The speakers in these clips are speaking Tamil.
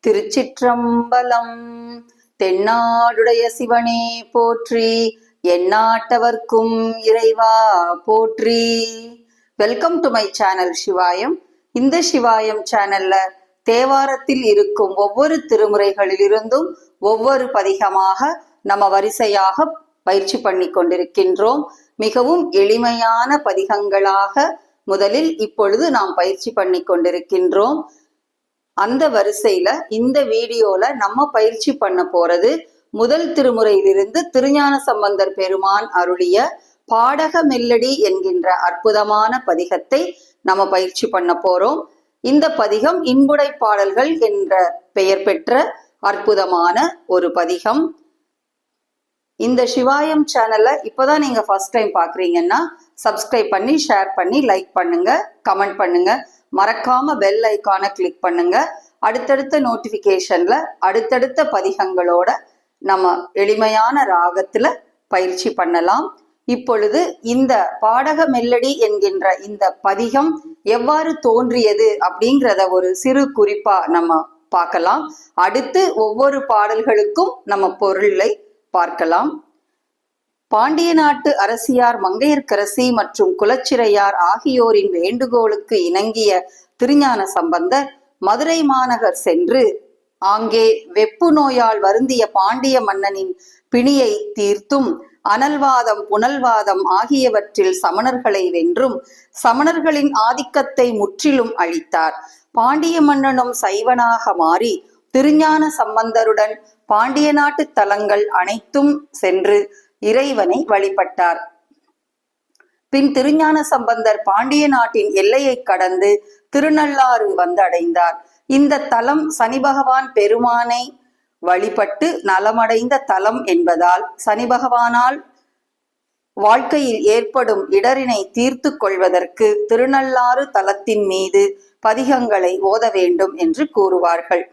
திருச்சிற்றம்பலம். தென்னாடுடைய சிவனே போற்றி, எந்நாட்டவர்க்கும் இறைவா போற்றி. Welcome to my channel Sivayam. இந்த சிவாயம் சேனல்ல தேவாரத்தில் இருக்கும் ஒவ்வொரு திருமுறைகளிலிருந்தும் ஒவ்வொரு பதிகமாக நம்ம வரிசையாக பயிற்சி பண்ணி கொண்டிருக்கின்றோம். மிகவும் எளிமையான பதிகங்களாக முதலில் இப்பொழுது நாம் பயிற்சி பண்ணி கொண்டிருக்கின்றோம். அந்த வரிசையில இந்த வீடியோல நம்ம பயிற்சி பண்ண போறது முதல் திருமுறையிலிருந்து திருஞான சம்பந்தர் பெருமான் அருளிய பாடக மெல்லடி என்கின்ற அற்புதமான பதிகத்தை நம்ம பயிற்சி பண்ண போறோம். இந்த பதிகம் இன்புடை பாடல்கள் என்ற பெயர் பெற்ற அற்புதமான ஒரு பதிகம். இந்த சிவாயம் சேனல்ல இப்போதான் நீங்க ஃபர்ஸ்ட் டைம் பாக்குறீங்கன்னா சப்ஸ்கிரைப் பண்ணி, ஷேர் பண்ணி, லைக் பண்ணுங்க, கமெண்ட் பண்ணுங்க, மறக்காம பெல் ஐக்கானை கிளிக் பண்ணுங்க. அடுத்தடுத்த நோட்டிபிகேஷன்ல அடுத்தடுத்த பதிகங்களோட நம்ம எளிமையான ராகத்துல பயிற்சி பண்ணலாம். இப்பொழுது இந்த பாடக மெல்லடி என்கின்ற இந்த பதிகம் எவ்வாறு தோன்றியது அப்படிங்கிறத ஒரு சிறு குறிப்பா நம்ம பார்க்கலாம். அடுத்து ஒவ்வொரு பாடல்களுக்கும் நம்ம பொருளை பார்க்கலாம். பாண்டிய நாட்டு அரசியார் மங்கையர்க்கரசி மற்றும் குலச்சிறையார் ஆகியோரின் வேண்டுகோளுக்கு இணங்கிய திருஞான சம்பந்தர் மதுரை மாநகர் சென்று ஆங்கே வெப்பு நோயால் வருந்திய பாண்டிய மன்னனின் பிணியை தீர்த்தும் அனல்வாதம் புனல்வாதம் ஆகியவற்றில் சமணர்களை வென்றும் சமணர்களின் ஆதிக்கத்தை முற்றிலும் அழித்தார். பாண்டிய மன்னனும் சைவனாக மாறி திருஞான சம்பந்தருடன் பாண்டிய நாட்டு தலங்கள் அனைத்தும் சென்று இறைவனை வழிபட்டார். பின் திருஞான சம்பந்தர் பாண்டிய நாட்டின் எல்லையை கடந்து திருநள்ளாறு வந்தடைந்தார். இந்த தலம் சனி பகவான் பெருமானை வழிபட்டு நலமடைந்த தலம் என்பதால் சனி பகவானால் வாழ்க்கையில் ஏற்படும் இடரினை தீர்த்து கொள்வதற்கு திருநள்ளாறு தலத்தின் மீது பதிகங்களை ஓத வேண்டும் என்று கூறுவார்கள்.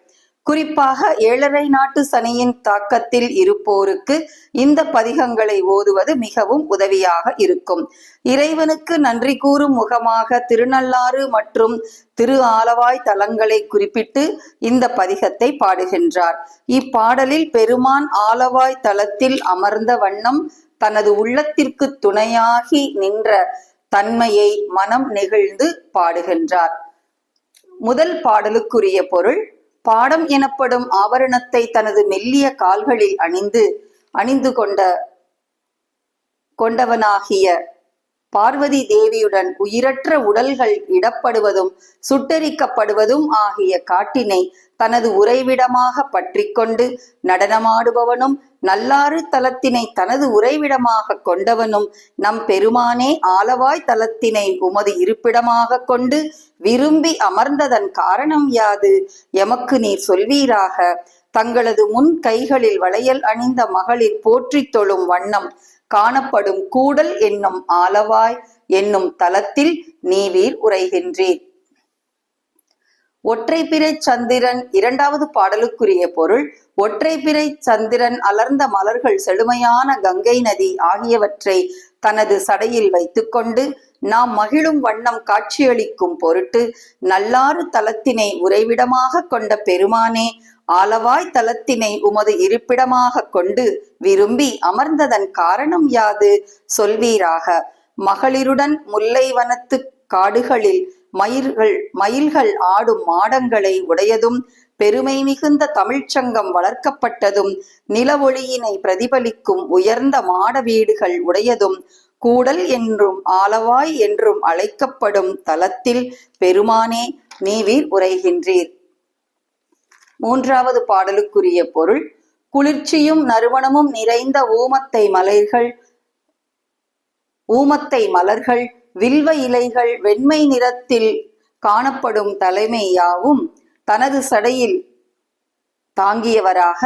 குறிப்பாக 7.5 நாட்டு சனியின் தாக்கத்தில் இருப்போருக்கு இந்த பதிகங்களை ஓதுவது மிகவும் உதவியாக இருக்கும். இறைவனுக்கு நன்றி கூறும் முகமாக திருநள்ளாறு மற்றும் திரு ஆலவாய் தலங்களை குறிப்பிட்டு இந்த பதிகத்தை பாடுகின்றார். இப்பாடலில் பெருமான் ஆலவாய் தலத்தில் அமர்ந்த வண்ணம் தனது உள்ளத்திற்கு துணையாகி நின்ற தன்மையை மனம் நெகிழ்ந்து பாடுகின்றார். முதல் பாடலுக்குரிய பொருள்: பாடம் எனப்படும் ஆபரணத்தை தனது மெல்லிய கால்களில் அணிந்து கொண்டவனாகிய பார்வதி தேவியுடன் உயிரற்ற உடல்கள் இடப்படுவதும் சுட்டரிக்கப்படுவதும் ஆகிய காட்டினை தனது உறைவிடமாக பற்றி கொண்டு நடனமாடுபவனும் நல்லாறு தலத்தினை தனது உறைவிடமாக கொண்டவனும் நம் பெருமானே ஆலவாய் தலத்தினை உமது இருப்பிடமாக கொண்டு விரும்பி அமர்ந்ததன் காரணம் யாது? எமக்கு நீர் சொல்வீராக. தங்களது முன் கைகளில் வளையல் அணிந்த மகளிர் போற்றி தொழும் வண்ணம் காணப்படும் கூடல் என்னும் ஆலவாய் என்னும் தலத்தில் நீவீர் உரைகின்றீர். ஒற்றைப்பிறை சந்திரன். இரண்டாவது பாடலுக்குரிய பொருள்: ஒற்றைப்பிறை சந்திரன் அலர்ந்த மலர்கள் செழுமையான கங்கை நதி ஆகியவற்றை தனது சடையில் வைத்துக்கொண்டு நாம் மகிழும் வண்ணம் காட்சியளிக்கும் பொருட்டு நல்லாறு தலத்தினை உறைவிடமாக கொண்ட பெருமானே ஆலவாய் தலத்தினை உமது இருப்பிடமாக கொண்டு விரும்பி அமர்ந்ததன் காரணம் யாது? சொல்வீராக. மகளிருடன் முல்லை வனத்து காடுகளில் மயில்கள் ஆடும் மாடங்களை உடையதும் பெருமை மிகுந்த தமிழ்ச்சங்கம் வளர்க்கப்பட்டதும் நில ஒளியினை பிரதிபலிக்கும் உயர்ந்த மாட வீடுகள் உடையதும் கூடல் என்றும் ஆலவாய் என்றும் அழைக்கப்படும் தலத்தில் பெருமானே நீவீர் உரைகின்றீர். மூன்றாவது பாடலுக்குரிய பொருள்: குளிர்ச்சியும் நறுமணமும் நிறைந்த ஊமத்தை மலர்கள் வில்வ இலைகள் வெண்மை நிறத்தில் காணப்படும் தலைமையாவும் தனது சடையில் தாங்கியவராக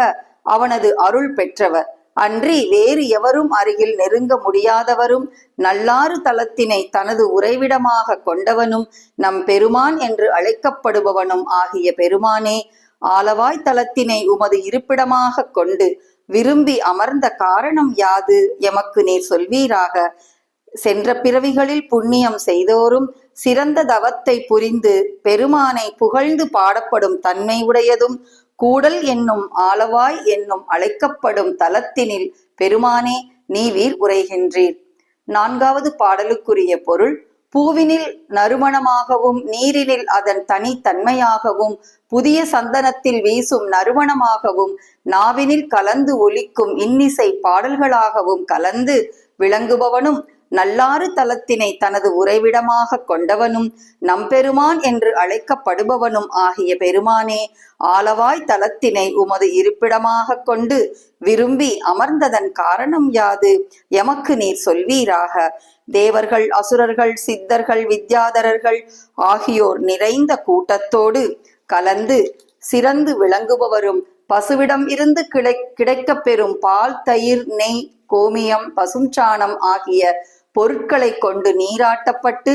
அவனது அருள் பெற்றவர் அன்றி வேறு எவரும் அருகில் நெருங்க முடியாதவரும் நல்லாறு தலத்தினை தனது உறைவிடமாக கொண்டவனும் நம் பெருமான் என்று அழைக்கப்படுபவனும் ஆகிய பெருமானே ஆலவாய் தலத்தினை உமது இருப்பிடமாக கொண்டு விரும்பி அமர்ந்த காரணம் யாது? எமக்கு நீர் சொல்வீராக. சென்ற பிறவிகளில் புண்ணியம் செய்தோரும் சிறந்த தவத்தை புரிந்து பெருமானை புகழ்ந்து பாடப்படும் தன்மை உடையதும் கூடல் என்னும் ஆலவாய் என்னும் அழைக்கப்படும் தலத்தினில் பெருமானே நீவீர் உரைகின்றீர். 4வது பாடலுக்குரிய பொருள்: பூவினில் நறுமணமாகவும் நீரினில் அதன் தனித்தன்மையாகவும் புதிய சந்தனத்தில் வீசும் நறுமணமாகவும் நாவினில் கலந்து ஒலிக்கும் இன்னிசை பாடல்களாகவும் கலந்து விளங்குபவனும் நல்லாறு தலத்தினை தனது உறைவிடமாக கொண்டவனும் நம்பெருமான் என்று அழைக்கப்படுபவனும் ஆகிய பெருமானே, ஆலவாய் தலத்தினை உமது இருப்பிடமாக கொண்டு விரும்பி அமர்ந்ததன் காரணம் யாது? எமக்கு நீர் சொல்வீராக. தேவர்கள், அசுரர்கள், சித்தர்கள், வித்யாதரர்கள் ஆகியோர் நிறைந்த கூட்டத்தோடு கலந்து சிறந்து விளங்குபவரும் பசுவிடம் இருந்து கிடைக்கப் பெறும் பால், தயிர், நெய், கோமியம், பசுஞ்சாணம் ஆகிய பொருட்களை கொண்டு நீராட்டப்பட்டு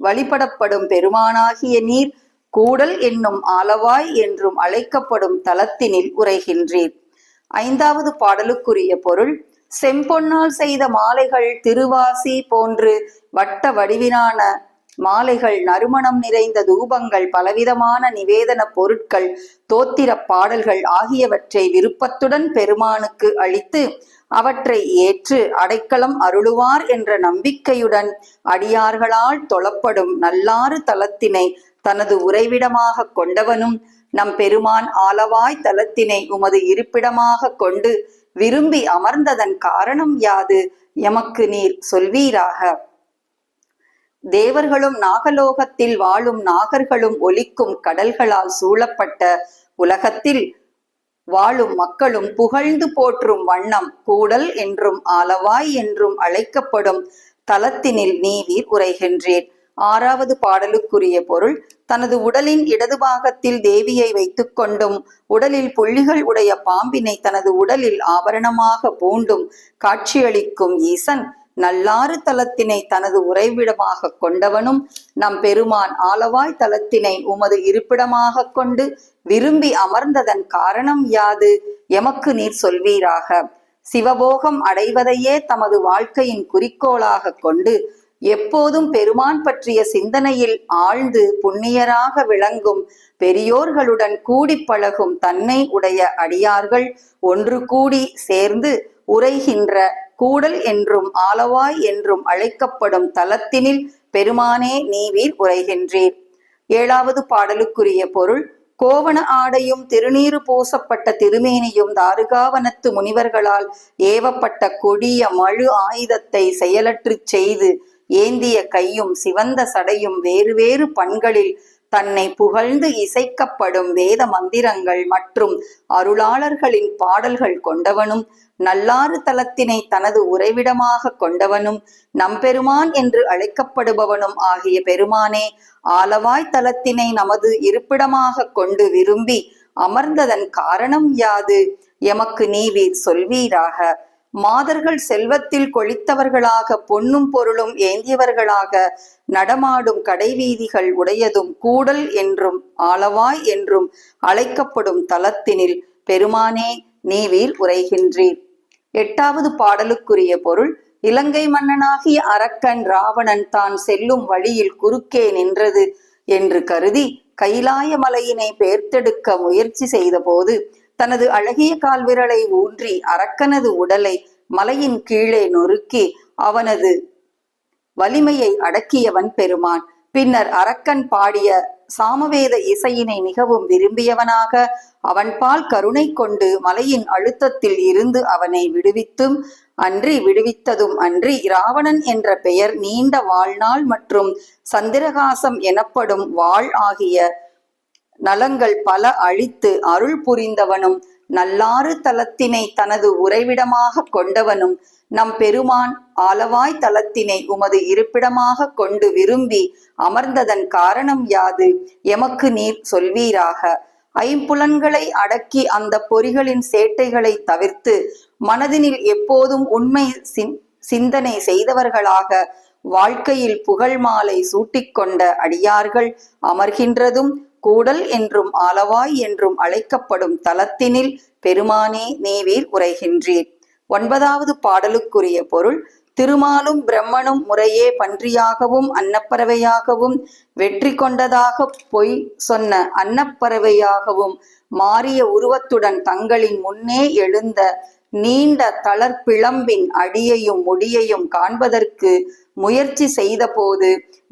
வழிபடப்படும் பெருமானாகிய நீர் கூடல் என்னும் ஆலவாய் என்றும் அழைக்கப்படும் தலத்தினில் உரைகின்றீர். 5வது பாடலுக்குரிய பொருள்: செம்பொன்னால் செய்த மாலைகள், திருவாசி போன்று வட்ட வடிவிலான மாலைகள், நறுமணம் நிறைந்த தூபங்கள், பலவிதமான நிவேதன பொருட்கள், தோத்திர பாடல்கள் ஆகியவற்றை விருப்பத்துடன் பெருமானுக்கு அளித்து அவற்றை ஏற்று அடைக்கலம் அருளுவார் என்ற நம்பிக்கையுடன் அடியார்களால் தொழப்படும் நல்லாறு தலத்தினை தனது உறைவிடமாக கொண்டவனும் நம் பெருமான் ஆலவாய் தலத்தினை உமது இருப்பிடமாக கொண்டு விரும்பி அமர்ந்ததன் காரணம் யாது? எமக்கு நீர் சொல்வீராக. தேவர்களும் நாகலோகத்தில் வாழும் நாகர்களும் ஒலிக்கும் கடல்களால் சூழப்பட்ட உலகத்தில் வாழும் மக்களும் புகழ்ந்து போற்றும் வண்ணம் கூடல் என்றும் ஆலவாய் என்றும் அழைக்கப்படும் தலத்தினில் நீவீர் உரைகின்றீர். 6வது பாடலுக்குரிய பொருள்: தனது உடலின் இடது பாகத்தில் தேவியை வைத்துக் கொண்டும் உடலில் புள்ளிகள் உடைய பாம்பினை தனது உடலில் ஆபரணமாக பூண்டும் காட்சியளிக்கும் ஈசன் நல்லாறு தலத்தினை தனது உறைவிடமாக கொண்டவனும் நம் பெருமான் ஆலவாய் தலத்தினை உமது இருப்பிடமாக கொண்டு விரும்பி அமர்ந்ததன் காரணம் யாது? எமக்கு நீர் சொல்வீராக. சிவபோகம் அடைவதையே தமது வாழ்க்கையின் குறிக்கோளாக கொண்டு எப்போதும் பெருமான் பற்றிய சிந்தனையில் ஆழ்ந்து புண்ணியராக விளங்கும் பெரியோர்களுடன் கூடி பழகும் தன்னை உடைய அடியார்கள் ஒன்று கூடி சேர்ந்து உரைகின்ற கூடல் என்றும் ஆலவாய் என்றும் அழைக்கப்படும் தலத்தினில் பெருமானே நீவீர் உரைகின்றீர். 7வது பாடலுக்குரிய பொருள்: கோவண ஆடையும் திருநீறு பூசப்பட்ட திருமேனியும் தாருகாவனத்து முனிவர்களால் ஏவப்பட்ட கொடிய மழு ஆயுதத்தை செயலற்றுச் செய்து ஏந்திய கையும் சிவந்த சடையும் வேறு வேறு பண்களில் தன்னை புகழ்ந்து இசைக்கப்படும் வேத மந்திரங்கள் மற்றும் அருளாளர்களின் பாடல்கள் கொண்டவனும் நல்லாறு தலத்தினை தனது உறைவிடமாக கொண்டவனும் நம்பெருமான் என்று அழைக்கப்படுபவனும் ஆகிய பெருமானே, ஆலவாய் தலத்தினை நமது இருப்பிடமாக கொண்டு விரும்பி அமர்ந்ததன் காரணம் யாது? எமக்கு நீவீர் சொல்வீராக. மாதர்கள் செல்வத்தில் கொளித்தவர்களாக பொன்னும் பொருளும் ஏந்தியவர்களாக நடமாடும் கடைவீதிகள் உடையதும் கூடல் என்றும் ஆலவாய் என்றும் அழைக்கப்படும் தலத்தினில் பெருமானே நீவீர் உரைகின்றீர். 8வது பாடலுக்குரிய பொருள்: இலங்கை மன்னனாகிய அரக்கன் ராவணன் தான் செல்லும் வழியில் குறுக்கே நின்றது என்று கருதி கைலாய மலையினை பெயர்த்தெடுக்க முயற்சி செய்த போது தனது அழகிய கால்விரலை ஊன்றி அரக்கனது உடலை மலையின் கீழே நொறுக்கி அவனது வலிமையை அடக்கியவன் பெருமான். பின்னர் அரக்கன் பாடிய சாமவேத இசையினை மிகவும் விரும்பியவனாக அவன்பால் கருணை கொண்டு மலையின் அழுத்தத்தில் இருந்து அவனை விடுவித்ததும் அன்றி இராவணன் என்ற பெயர் நீண்ட வாழ்நாள் மற்றும் சந்திரகாசம் எனப்படும் வாழ் ஆகிய நலங்கள் பல அழித்து அருள் புரிந்தவனும் நல்லாறு தலத்தினை தனது உறைவிடமாக கொண்டவனும் நம் பெருமான் ஆலவாய் தலத்தினை உமது இருப்பிடமாக கொண்டு விரும்பி அமர்ந்ததன் காரணம் யாது? எமக்கு நீர் சொல்வீராக. ஐம்புலன்களை அடக்கி அந்த பொறிகளின் சேட்டைகளை தவிர்த்து மனதினில் எப்போதும் உண்மை சிந்தனை செய்தவர்களாக வாழ்க்கையில் புகழ் மாலை சூட்டிக்கொண்ட அடியார்கள் அமர்கின்றதும் கூடல் என்றும் ஆலவாய் என்றும் அழைக்கப்படும் தலத்தினில் பெருமானே நீவீர் உரைகின்றீர். 9வது பாடலுக்குரிய பொருள்: திருமாலும் பிரம்மனும் முறையே பன்றியாகவும் அன்னப்பறவையாகவும் வெற்றி கொண்டதாக பொய் சொன்ன அன்னப்பறவையாகவும் மாறிய உருவத்துடன் தங்களின் முன்னே எழுந்த நீண்ட தளர்பிளம்பின் அடியையும் முடியையும் காண்பதற்கு முயற்சி செய்தபோது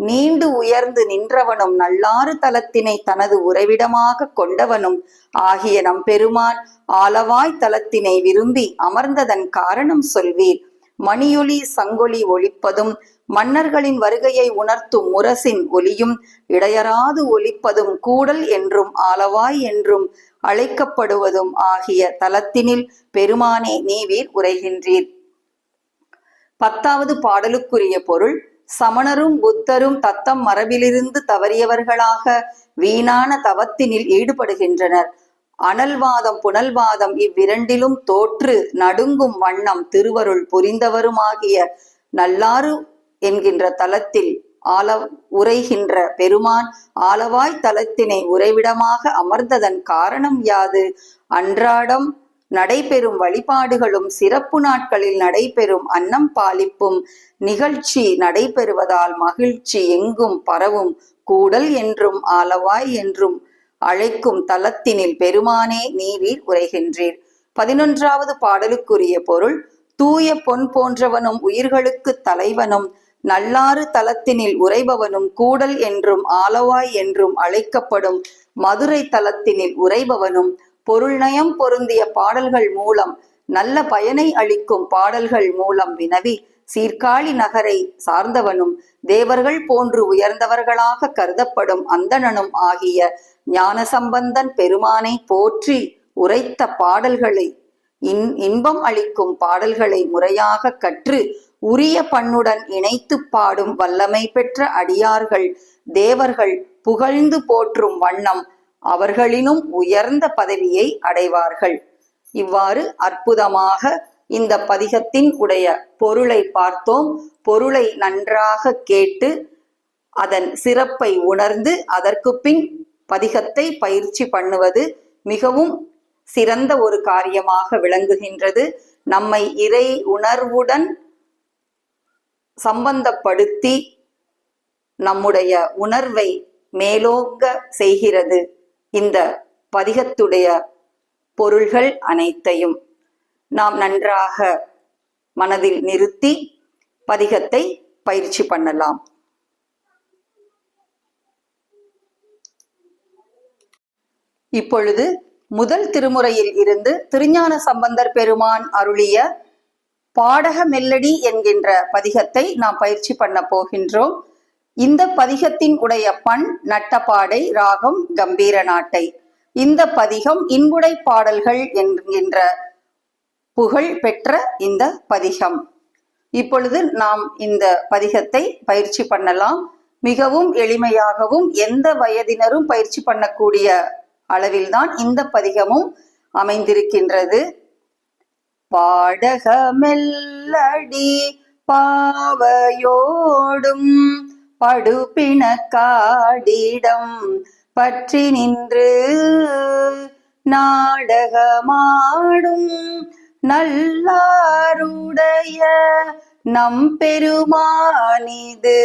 நீண்டு உயர்ந்து நின்றவனும் நல்லாறு தலத்தினை தனது உறைவிடமாக கொண்டவனும் ஆகிய நம்பெருமான் ஆலவாய் தலத்தினை விரும்பி அமர்ந்ததன் காரணம் சொல்வீர். மணியொலி சங்கொலி ஒலிப்பதும் மன்னர்களின் வருகையை உணர்த்தும் முரசின் ஒலியும் இடையராது ஒலிப்பதும் கூடல் என்றும் ஆலவாய் என்றும் அழைக்கப்படுவதும் ஆகிய தலத்தினில் பெருமானே நீவீர் உரைகின்றீர். 10வது பாடலுக்குரிய பொருள். சமணரும் புத்தரும் தத்தம் மரபிலிருந்து தவறியவர்களாக வீணான தவத்தினில் ஈடுபடுகின்றனர். அனல்வாதம் புனல்வாதம் இவ்விரண்டிலும் தோற்று நடுங்கும் வண்ணம் திருவருள் புரிந்தவருமாகிய நல்லாறு என்கின்ற தலத்தில் உரைகின்ற பெருமான் ஆலவாய் தலத்தினை உறைவிடமாக அமர்ந்ததன் காரணம் யாது? அன்றாடம் நடைபெறும் வழிபாடுகளும் சிறப்பு நாட்களில் நடைபெறும் அன்னம் பாலிப்பும் நிகழ்ச்சி நடைபெறுவதால் மகிழ்ச்சி எங்கும் பரவும் கூடல் என்றும் ஆலவாய் என்றும் அழைக்கும் தலத்தினில் பெருமானே நீவீர் உரைகின்றீர். 11வது பாடலுக்குரிய பொருள். தூய பொன் போன்றவனும் உயிர்களுக்கு தலைவனும் நல்லாறு தலத்தினில் உரைபவனும் கூடல் என்றும் ஆலவாய் என்றும் அழைக்கப்படும் மதுரை தலத்தினில் உரைபவனும் பொருள்நயம் பொருந்திய பாடல்கள் மூலம் நல்ல பயனை அளிக்கும் பாடல்கள் மூலம் வினவி சீர்காழி நகரை சார்ந்தவனும் தேவர்கள் போன்று உயர்ந்தவர்களாக கருதப்படும் அந்தணனும் ஆகிய ஞானசம்பந்தன் பெருமானை போற்றி உரைத்த பாடல்களை இன்பம் அளிக்கும் பாடல்களை முறையாக கற்று உரிய பண்ணுடன் இணைத்து பாடும் வல்லமை பெற்ற அடியார்கள் தேவர்கள் புகழ்ந்து போற்றும் வண்ணம் அவர்களினும் உயர்ந்த பதவியை அடைவார்கள். இவ்வாறு அற்புதமாக இந்த பதிகத்தின் உடைய பொருளை பார்த்தோம். பொருளை நன்றாக கேட்டு அதன் சிறப்பை உணர்ந்து அதற்கு பின் பதிகத்தை பயிற்சி பண்ணுவது மிகவும் சிறந்த ஒரு காரியமாக விளங்குகின்றது. நம்மை இறை உணர்வுடன் சம்பந்தப்படுத்தி நம்முடைய உணர்வை மேலோங்க செய்கிறது இந்த பதிகத்துடைய பொருள்கள் அனைத்தையும். நாம் நன்றாக மனதில் நிறுத்தி பதிகத்தை பயிற்சி பண்ணலாம். இப்பொழுது முதல் திருமுறையில் இருந்து திருஞான சம்பந்தர் பெருமான் அருளிய பாடக மெல்லடி என்கின்ற பதிகத்தை நாம் பயிற்சி பண்ண போகின்றோம். இந்த பதிகத்தின் உடைய பண் நட்டப்பாடை, ராகம் கம்பீர நாட்டை. இந்த பதிகம் இன்புடை பாடல்கள் என்கின்ற புகழ் பெற்ற இந்த பதிகம். இப்பொழுது நாம் இந்த பதிகத்தை பயிற்சி பண்ணலாம். மிகவும் எளிமையாகவும் எந்த வயதினரும் பயிற்சி பண்ணக்கூடிய அளவில்தான் இந்த பதிகமும் அமைந்திருக்கின்றது. பாடக மெல்லடி பாவையோடும் படுபிண காடிடம் பற்றி நின்று நாடகமாடும் நல்லாருடைய நம் பெருமானிது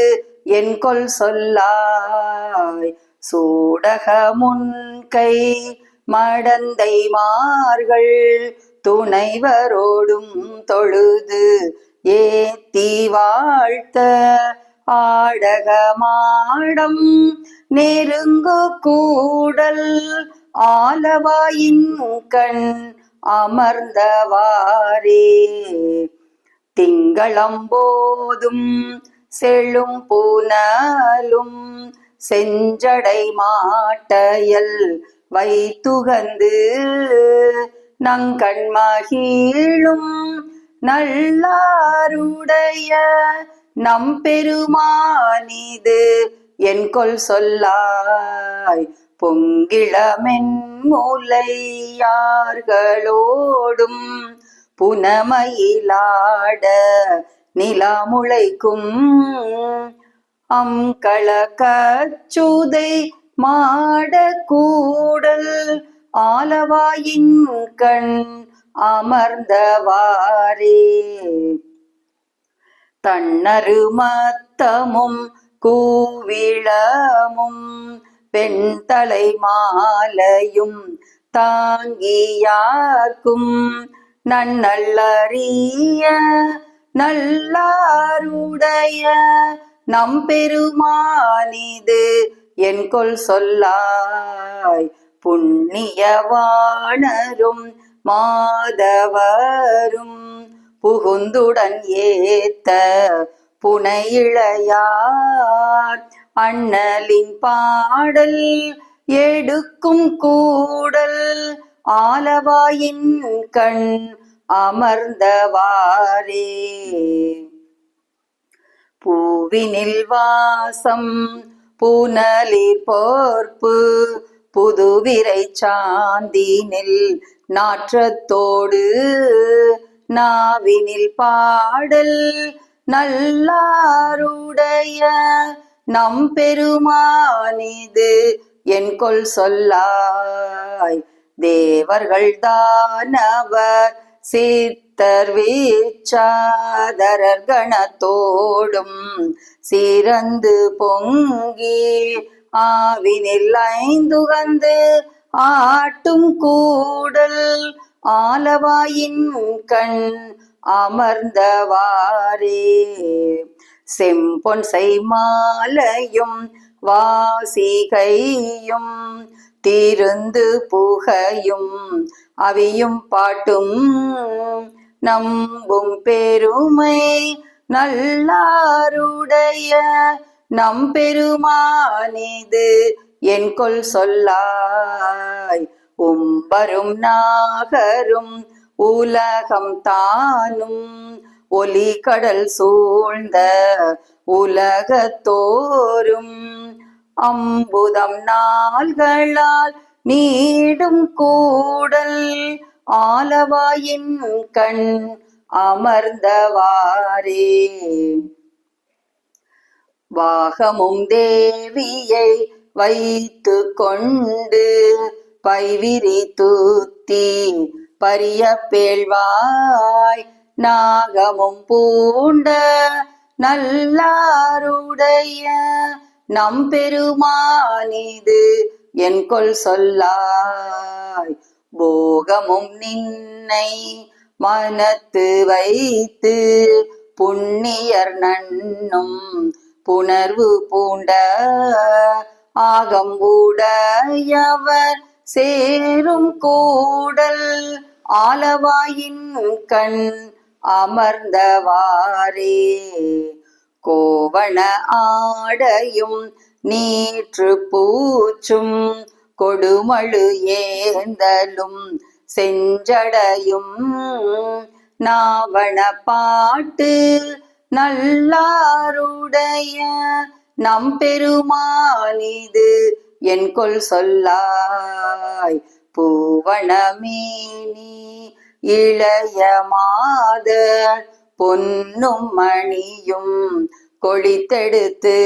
என்கொல் சொல்லாய். சூடக முன்கை மடந்தை மார்கள் துணைவரோடும் தொழுது ஏத்தி வாழ்த்த ஆடகமாடம் நெருங்கு கூடல் ஆலவாயின் கண் அமர்ந்தவாரே. திங்களம்போதும் செழும் பூனலும் செஞ்சடை மாட்டையல் வைத்துகந்து நங்கண்மகிழும் நல்லாருடைய நம் பெருமானிது என்கொல் சொல்லாய். பொங்கிளமென் முலையார்களோடும் புனமயிலாட நிலாமுளைக்கும் அம்கள கச்சுதை மாட கூடல் ஆலவாயின் கண் அமர்ந்தவாரே. தன்னருமத்தமும் கூவிளமும் வெண்தலை மாலையும் தாங்கியார்க்கும் நன்னல்லறிய நல்லாருடைய நம்பெருமானிது என்கொல் சொல்லாய். புண்ணியவாணரும் மாதவரும் புகுந்துடன் ஏத்த புனையிழையார் அண்ணலின் பாடல் எடுக்கும் கூடல் ஆலவாயின் கண் அமர்ந்தவாறே. பூவினில் வாசம் புனலிற் போர்ப்பு புதுவிரை சாந்தினில் நாற்றத்தோடு நாவினில் பாடல் நல்லாருடைய நம்பெருமானிது என்கொல் சொல்லாய். தேவர்கள் தானவர் சித்தர் வீச்சாதரர் கணத்தோடும் சிறந்து பொங்கி ஆவினில் ஐந்துகந்து ஆட்டும் கூடல் ஆலவாயின் கண் அமர்ந்தவாறே. செம்பொன் செய்மாலையும் வாசிகையும் திருந்து புகையும் அவியும் பாட்டும் நம்பும் பெருமை நல்லாருடைய நம்பெருமானிது என்கொல் சொல்லாய். உம்பரும் நாகரும் உலகம் தானும் ஒலி கடல் சூழ்ந்த உலகத்தோறும் அம்புதம் நாள்களால் நீடும் கூடல் ஆலவாயின் கண் அமர்ந்தவாறே. வாகமும் தேவியை வைத்து கொண்டு பைவிரி தூத்தி பரிய பேழ்வாய் நாகமும் பூண்ட நல்லாருடைய நம்பெருமானிது என்கொல் சொல்லாய். போகமும் நின்னை மனத்து வைத்து புண்ணியர் நன்னும் புணர்வு பூண்ட ஆகம்புடையவர் சேரும் கூடல் ஆலவாயின் கண் அமர்ந்தவாறே. கோவண ஆடையும் நீற்று பூச்சும் கொடுமழு ஏந்தலும் செஞ்சடையும் நாவண பாட்டு நல்லாருடைய நம்பெருமானிது என்கொல் சொல்லாய். பூவணமேனி இளைய மாதர் பொன்னும் மணியும் கொளித்தெடுத்து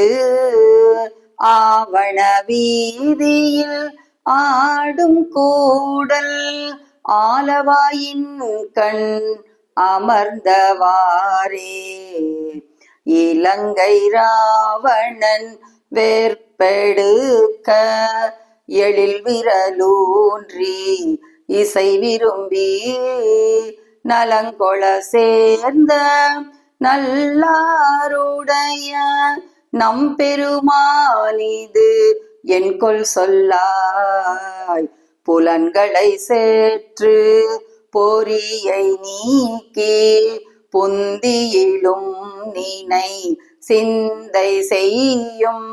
ஆவண வீதியில் ஆடும் கூடல் ஆலவாயின் கண் அமர்ந்தவாறே. இலங்கை ராவணன் வேற்பெடுக்க எழில் விரலூன்றி இசை விரும்பி நலங்கொள சேர்ந்த நல்லாருடைய நம்பெருமானிது என்கொல் சொல்லாய். புலன்களை சேற்று பொறியை நீக்கி புந்தியிலும் நினை சிந்தை செய்யும்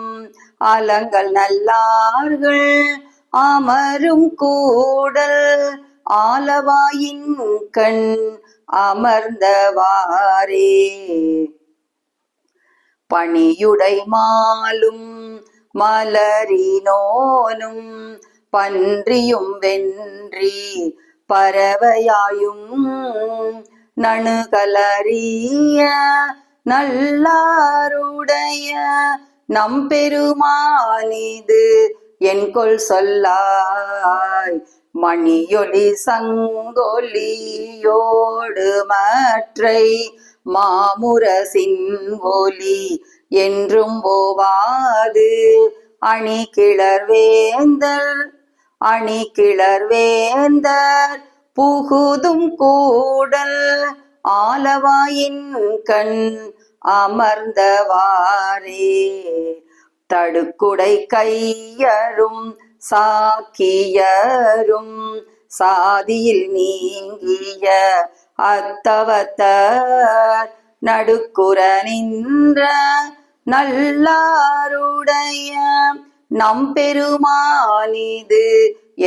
அலங்கள் நல்லார்கள் அமரும் கூடல் ஆலவாயின் கண் அமர்ந்தவாறே. பணியுடை மாலும் மலரினோனும் பன்றியும் வென்றி பறவையாயும் நணுகலறிய நல்லாருடைய நம்பெருமானிது என்கொல் சொல்லாய். மணியொலி சங்கொலியோடு மற்றை மாமுரசின் ஒலி என்றும் ஓவாது அணி கிளர்வேந்தர் புகுதும் கூடல் ஆலவாயின் கண் அமர்ந்தவாறே தடுக்குடை கையரும் சாக்கியரும் சாதியில் நீங்கிய அத்தவத்தர் நடுக்குற நின்ற நல்லாருடைய நம்பெருமானிது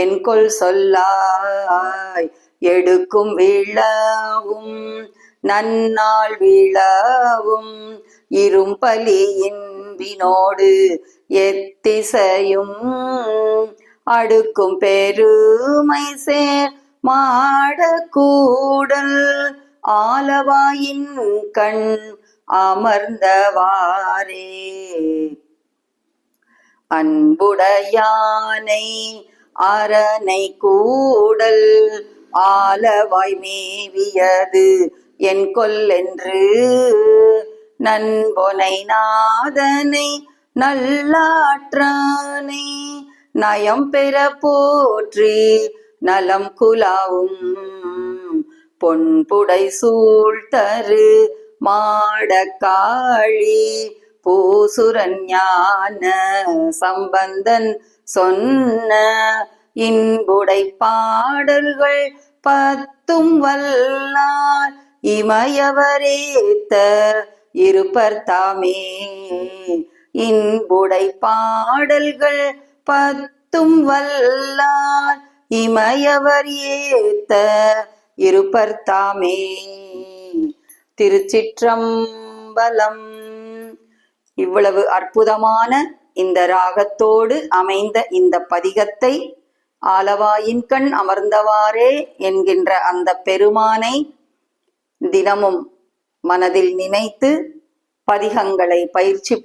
என்கொல் சொல்லாய் எடுக்கும் விழவும் நன்னாள் விழவும் இரும்பலியின் வினோடு எத்திசையும் அடுக்கும் பெருமை சேர் மாடக்கூடல் ஆலவாயின் கண் அமர்ந்தவாறே அன்புடையானை அரணை கூடல் ஆலவாய் மேவியது என் கொல்லென்று நன்பொனை நாதனை நல்லாற்றானை நயம் பெற போற்றி நலம் குலாவும் பொன்புடை சூழ்தரு மாடக்காழி பூசுரன் ஞான சம்பந்தன் சொன்ன இன்புடை பாடல்கள் பத்தும் வல்லார் இமயவரேத்த இருப்பர் தாமே இன்புடை பாடல்கள் பத்தும் வல்லார் இமயவர் ஏத்த இருப்பர் தாமே. திருச்சிற்றம்பலம். இவ்வளவு அற்புதமான இந்த ராகத்தோடு அமைந்த இந்த பதிகத்தை ஆலவாயின் கண் அமர்ந்தவாறே என்கின்ற அந்த பெருமானை தினமும் மனதில் நினைத்து பதிகங்களை பயிற்சி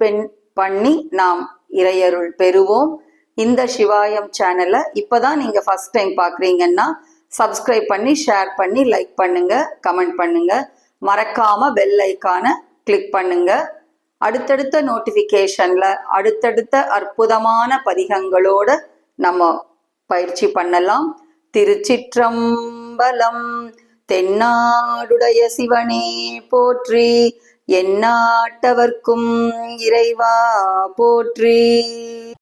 பண்ணி நாம் இறையருள் பெறுவோம். இந்த சிவாயம் சேனலை இப்பதான் நீங்க ஃபர்ஸ்ட் டைம் பாக்குறீங்கன்னா சப்ஸ்கிரைப் பண்ணி, ஷேர் பண்ணி, லைக் பண்ணுங்க, கமெண்ட் பண்ணுங்க, மறக்காம பெல் ஐக்கான கிளிக் பண்ணுங்க. அடுத்தடுத்த நோட்டிபிகேஷன்ல அடுத்தடுத்த அற்புதமான பதிகங்களோட நம்ம பயிற்சி பண்ணலாம். திருச்சிற்றம்பலம். தென்னாடுடைய சிவனே போற்றி, எந்நாட்டவர்க்கும் இறைவா போற்றி.